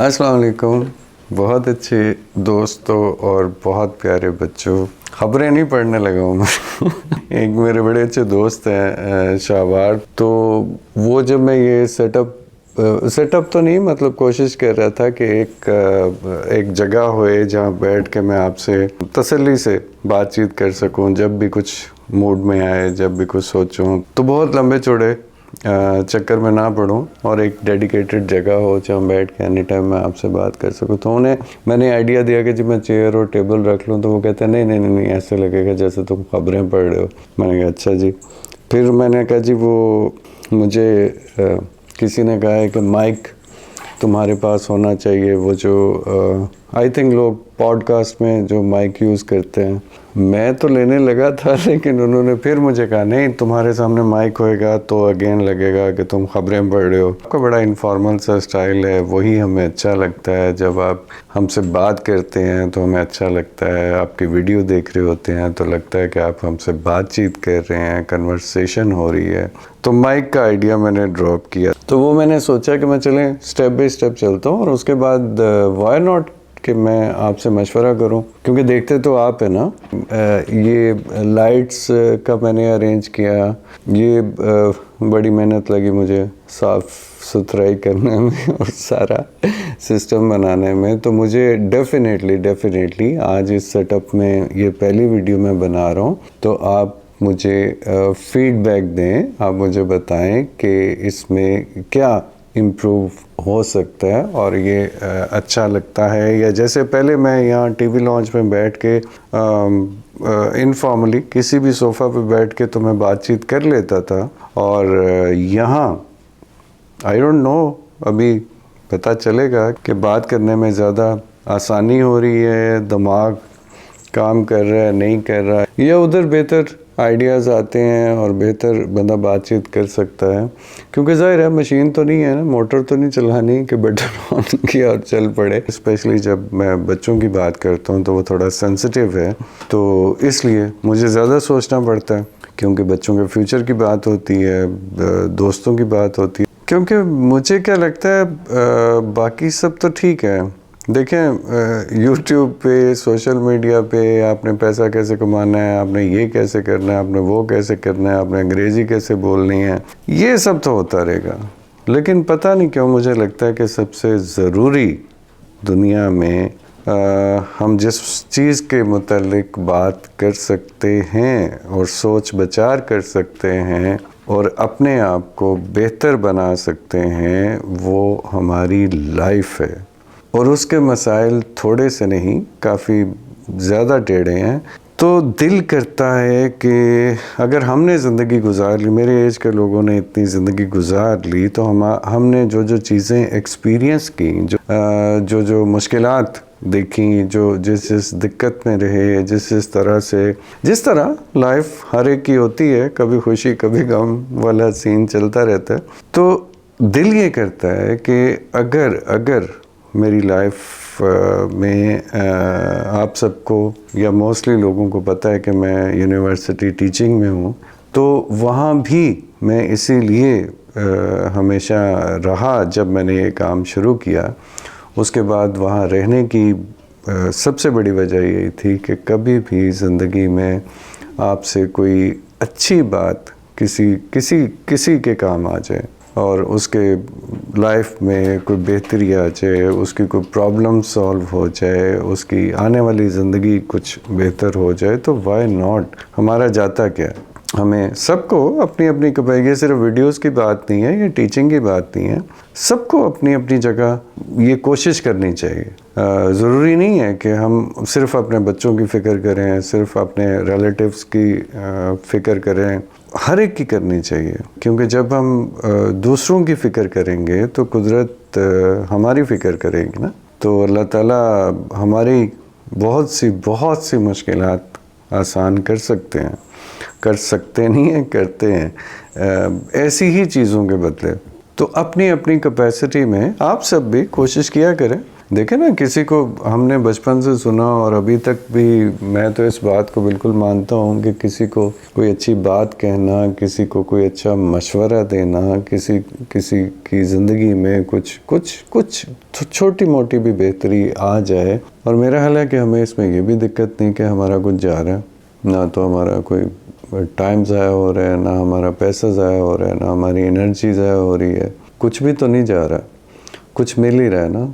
अस्सलाम वालेकुम। बहुत अच्छे दोस्तों और बहुत प्यारे बच्चों, खबरें नहीं पढ़ने लगा हूँ मैं एक मेरे बड़े अच्छे दोस्त हैं शाहबाज, तो वो जब मैं ये सेटअप तो नहीं, मतलब कोशिश कर रहा था कि एक जगह होए जहाँ बैठ के मैं आपसे तसल्ली से बातचीत कर सकूँ जब भी कुछ मूड में आए, जब भी कुछ सोचूं, तो बहुत लंबे चौड़े चक्कर में ना पड़ूं और एक डेडिकेटेड जगह हो जहाँ बैठ के एनी टाइम मैं आपसे बात कर सकूं। तो मैंने आइडिया दिया कि जी मैं चेयर और टेबल रख लूं, तो वो कहते हैं नहीं नहीं नहीं नहीं, ऐसे लगेगा जैसे तुम खबरें पढ़ रहे हो। मैंने कहा अच्छा जी। फिर मैंने कहा जी वो मुझे किसी ने कहा है कि माइक तुम्हारे पास होना चाहिए, वो जो आई थिंक लोग पॉडकास्ट में जो माइक यूज़ करते हैं। मैं तो लेने लगा था, लेकिन उन्होंने फिर मुझे कहा नहीं, तुम्हारे सामने माइक होएगा तो अगेन लगेगा कि तुम खबरें पढ़ रहे हो। आपका बड़ा इनफॉर्मल सा स्टाइल है, वही हमें अच्छा लगता है। जब आप हमसे बात करते हैं तो हमें अच्छा लगता है, आपकी वीडियो देख रहे होते हैं तो लगता है कि आप हमसे बातचीत कर रहे हैं, कन्वर्सेशन हो रही है। तो माइक का आइडिया मैंने ड्रॉप किया, तो वो मैंने सोचा कि मैं चलें स्टेप बाय स्टेप चलता हूँ और उसके बाद व्हाई नॉट कि मैं आपसे मशवरा करूं, क्योंकि देखते तो आप है ना। ये लाइट्स का मैंने अरेंज किया, ये बड़ी मेहनत लगी मुझे साफ़ सुथराई करने में और सारा सिस्टम बनाने में। तो मुझे डेफिनेटली आज इस सेटअप में ये पहली वीडियो मैं बना रहा हूँ, तो आप मुझे फीडबैक दें, आप मुझे बताएं कि इसमें क्या इम्प्रूव हो सकता है और ये अच्छा लगता है। या जैसे पहले मैं यहाँ टीवी लॉन्च में बैठ के इनफॉर्मली किसी भी सोफ़ा पे बैठ के तो मैं बातचीत कर लेता था, और यहाँ आई डोंट नो, अभी पता चलेगा कि बात करने में ज़्यादा आसानी हो रही है, दिमाग काम कर रहा है नहीं कर रहा है, या उधर बेहतर आइडियाज़ आते हैं और बेहतर बंदा बातचीत कर सकता है। क्योंकि ज़ाहिर है मशीन तो नहीं है ना, मोटर तो नहीं चलानी कि बटन ऑन किया और चल पड़े। स्पेशली जब मैं बच्चों की बात करता हूँ तो वो थोड़ा सेंसिटिव है, तो इसलिए मुझे ज़्यादा सोचना पड़ता है, क्योंकि बच्चों के फ्यूचर की बात होती है, दोस्तों की बात होती है। क्योंकि मुझे क्या लगता है बाकी सब तो ठीक है। देखें यूट्यूब पे, सोशल मीडिया पे आपने पैसा कैसे कमाना है, आपने ये कैसे करना है, आपने वो कैसे करना है, आपने अंग्रेज़ी कैसे बोलनी है, ये सब तो होता रहेगा। लेकिन पता नहीं क्यों मुझे लगता है कि सबसे ज़रूरी दुनिया में हम जिस चीज़ के मुतालिक बात कर सकते हैं और सोच विचार कर सकते हैं और अपने आप को बेहतर बना सकते हैं, वो हमारी लाइफ है। और उसके मसाइल थोड़े से नहीं, काफ़ी ज़्यादा टेढ़े हैं। तो दिल करता है कि अगर हमने ज़िंदगी गुजार ली, मेरे एज के लोगों ने इतनी ज़िंदगी गुजार ली, तो हमने जो चीज़ें एक्सपीरियंस की, जो मुश्किलात देखी, जो जिस दिक्कत में रहे, जिस तरह लाइफ हर एक की होती है, कभी खुशी कभी गम वाला सीन चलता रहता है। तो दिल ये करता है कि अगर मेरी लाइफ में आप सबको या मोस्टली लोगों को पता है कि मैं यूनिवर्सिटी टीचिंग में हूँ, तो वहाँ भी मैं इसीलिए हमेशा रहा। जब मैंने ये काम शुरू किया, उसके बाद वहाँ रहने की सबसे बड़ी वजह यही थी कि कभी भी ज़िंदगी में आपसे कोई अच्छी बात किसी के काम आ जाए और उसके लाइफ में कोई बेहतरी आ जाए, उसकी कोई प्रॉब्लम सॉल्व हो जाए, उसकी आने वाली ज़िंदगी कुछ बेहतर हो जाए, तो व्हाई नॉट। हमारा जाता क्या है, हमें सबको अपनी अपनी कैपेसिटी, ये सिर्फ वीडियोस की बात नहीं है, ये टीचिंग की बात नहीं है, सबको अपनी अपनी जगह ये कोशिश करनी चाहिए। ज़रूरी नहीं है कि हम सिर्फ अपने बच्चों की फ़िक्र करें, सिर्फ अपने रिलेटिव्स की फ़िक्र करें, हर एक की करनी चाहिए। क्योंकि जब हम दूसरों की फ़िक्र करेंगे तो कुदरत हमारी फ़िक्र करेगी ना। तो अल्लाह ताला हमारी बहुत सी मुश्किलात आसान कर सकते नहीं हैं, करते हैं ऐसी ही चीज़ों के बदले। तो अपनी अपनी कैपेसिटी में आप सब भी कोशिश किया करें देखे ना, किसी को हमने बचपन से सुना और अभी तक भी मैं तो इस बात को बिल्कुल मानता हूँ कि किसी को कोई अच्छी बात कहना, किसी को कोई अच्छा मशवरा देना, किसी की ज़िंदगी में कुछ छोटी मोटी भी बेहतरी आ जाए, और मेरा ख्याल है कि हमें इसमें ये भी दिक्कत नहीं कि हमारा कुछ जा रहा है, ना तो हमारा कोई टाइम ज़ाया हो रहा है, ना हमारा पैसा ज़ाया हो रहा है, ना हमारी एनर्जी ज़ाया हो रही है, कुछ भी तो नहीं जा रहा, कुछ मिल ही रहा है ना।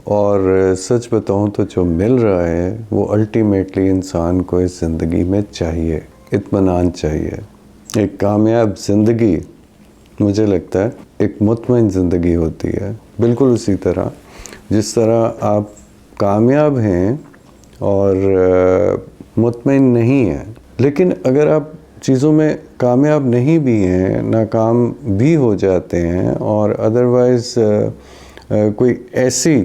और सच बताऊं तो जो मिल रहा है वो अल्टीमेटली इंसान को इस ज़िंदगी में चाहिए, इत्मीनान चाहिए। एक कामयाब ज़िंदगी मुझे लगता है एक मुतमईन ज़िंदगी होती है, बिल्कुल उसी तरह जिस तरह आप कामयाब हैं और मुतमईन नहीं हैं। लेकिन अगर आप चीज़ों में कामयाब नहीं भी हैं, नाकाम भी हो जाते हैं, और अदरवाइज़ कोई ऐसी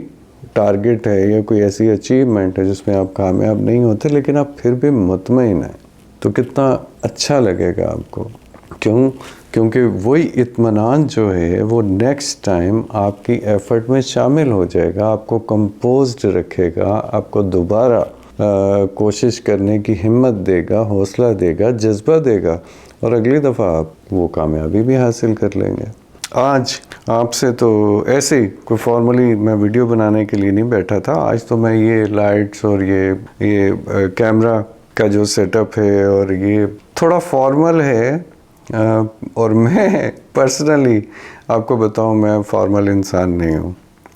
टारगेट है या कोई ऐसी अचीवमेंट है जिसमें आप कामयाब नहीं होते, लेकिन आप फिर भी मुतमईन हैं, तो कितना अच्छा लगेगा आपको। क्योंकि वही इत्मीनान जो है वो नेक्स्ट टाइम आपकी एफर्ट में शामिल हो जाएगा, आपको कंपोज्ड रखेगा, आपको दोबारा कोशिश करने की हिम्मत देगा, हौसला देगा, जज्बा देगा, और अगली दफ़ा आप वो कामयाबी भी हासिल कर लेंगे। आज आपसे तो ऐसे ही कोई फॉर्मली मैं वीडियो बनाने के लिए नहीं बैठा था। आज तो मैं ये लाइट्स और ये कैमरा का जो सेटअप है और ये थोड़ा फॉर्मल है, और मैं पर्सनली आपको बताऊं, मैं फॉर्मल इंसान नहीं हूँ।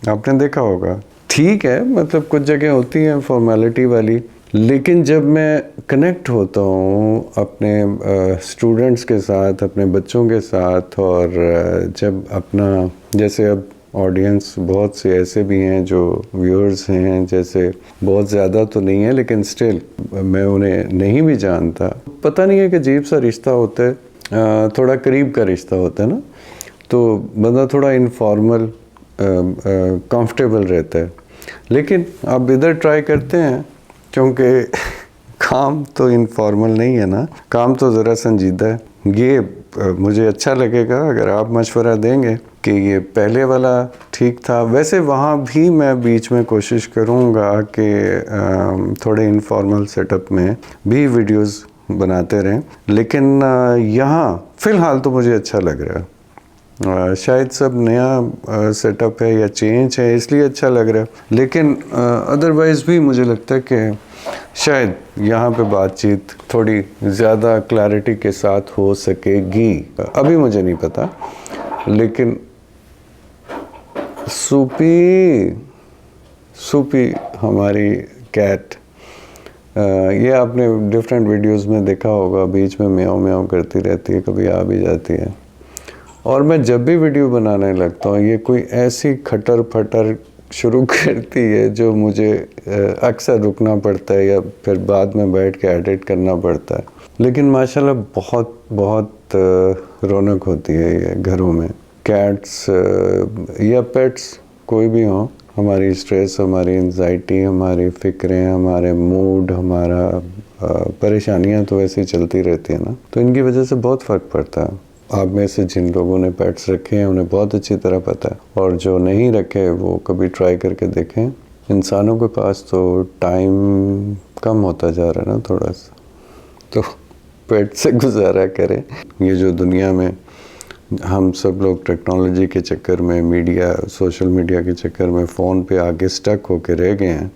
आपने देखा होगा, ठीक है, मतलब कुछ जगह होती हैं फॉर्मेलिटी वाली, लेकिन जब मैं कनेक्ट होता हूँ अपने स्टूडेंट्स के साथ, अपने बच्चों के साथ, और जब अपना, जैसे अब ऑडियंस बहुत से ऐसे भी हैं जो व्यूअर्स हैं, जैसे बहुत ज़्यादा तो नहीं है, लेकिन स्टिल मैं उन्हें नहीं भी जानता, पता नहीं है कि अजीब सा रिश्ता होता है, थोड़ा करीब का रिश्ता होता है ना, तो बंदा थोड़ा इनफॉर्मल कंफर्टेबल रहता है। लेकिन अब इधर ट्राई करते हैं, क्योंकि काम तो इनफॉर्मल नहीं है ना, काम तो ज़रा संजीदा है। ये मुझे अच्छा लगेगा अगर आप मशवरा देंगे कि ये पहले वाला ठीक था। वैसे वहाँ भी मैं बीच में कोशिश करूँगा कि थोड़े इनफॉर्मल सेटअप में भी वीडियोस बनाते रहें, लेकिन यहाँ फ़िलहाल तो मुझे अच्छा लग रहा है। शायद सब नया सेटअप है या चेंज है इसलिए अच्छा लग रहा है, लेकिन अदरवाइज़ भी मुझे लगता है कि शायद यहाँ पे बातचीत थोड़ी ज़्यादा क्लैरिटी के साथ हो सकेगी। अभी मुझे नहीं पता, लेकिन सूपी हमारी कैट, ये आपने डिफरेंट वीडियोस में देखा होगा, बीच में म्याऊं म्याऊं करती रहती है, कभी आ भी जाती है। और मैं जब भी वीडियो बनाने लगता हूँ ये कोई ऐसी खटर फटर शुरू करती है जो मुझे अक्सर रुकना पड़ता है या फिर बाद में बैठ के एडिट करना पड़ता है। लेकिन माशाल्लाह बहुत बहुत रौनक होती है ये घरों में। कैट्स या पेट्स कोई भी हो, हमारी स्ट्रेस, हमारी एंजाइटी, हमारी फ़िक्रें, हमारे मूड, हमारा परेशानियाँ तो वैसे ही चलती रहती है ना, तो इनकी वजह से बहुत फ़र्क पड़ता है। आप में से जिन लोगों ने पेट्स रखे हैं उन्हें बहुत अच्छी तरह पता है, और जो नहीं रखे वो कभी ट्राई करके देखें। इंसानों के पास तो टाइम कम होता जा रहा है ना थोड़ा सा, तो पेट से गुजारा करें। ये जो दुनिया में हम सब लोग टेक्नोलॉजी के चक्कर में, मीडिया, सोशल मीडिया के चक्कर में फ़ोन पे आगे स्टक होके रह गए हैं,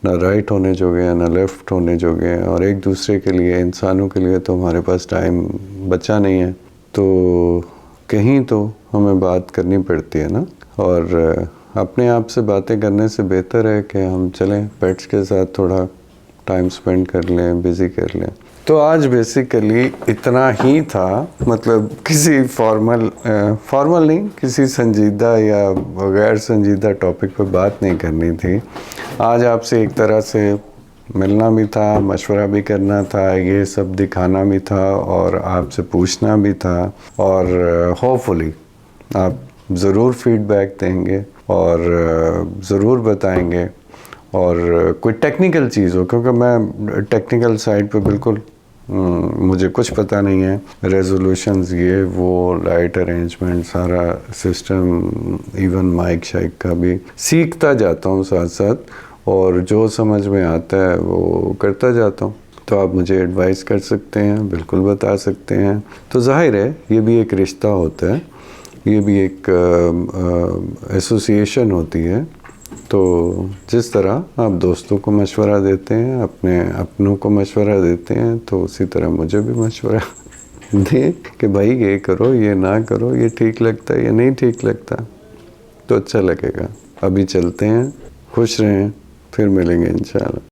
ना राइट होने जोगे हैं ना लेफ़्ट होने जोगे हैं, और एक दूसरे के लिए, इंसानों के लिए तो हमारे पास टाइम बचा नहीं है। तो कहीं तो हमें बात करनी पड़ती है ना, और अपने आप से बातें करने से बेहतर है कि हम चलें पेट्स के साथ थोड़ा टाइम स्पेंड कर लें, बिज़ी कर लें। तो आज बेसिकली इतना ही था, मतलब किसी फॉर्मल नहीं, किसी संजीदा या गैर संजीदा टॉपिक पर बात नहीं करनी थी। आज आपसे एक तरह से मिलना भी था, मशवरा भी करना था, ये सब दिखाना भी था और आपसे पूछना भी था, और होपफुली आप ज़रूर फीडबैक देंगे और ज़रूर बताएंगे, और कोई टेक्निकल चीज़ हो, क्योंकि मैं टेक्निकल साइड पे बिल्कुल मुझे कुछ पता नहीं है, रेजोल्यूशंस ये वो, लाइट अरेंजमेंट, सारा सिस्टम, इवन माइक शाइक का भी सीखता जाता हूँ साथ साथ, और जो समझ में आता है वो करता जाता हूँ। तो आप मुझे एडवाइस कर सकते हैं, बिल्कुल बता सकते हैं। तो जाहिर है ये भी एक रिश्ता होता है, ये भी एक एसोसिएशन होती है। तो जिस तरह आप दोस्तों को मशवरा देते हैं, अपने अपनों को मशवरा देते हैं, तो उसी तरह मुझे भी मशवरा दें कि भाई ये करो, ये ना करो, ये ठीक लगता है, ये नहीं ठीक लगता, तो अच्छा लगेगा। अभी चलते हैं, खुश रहें, फिर मिलेंगे इंशाल्लाह।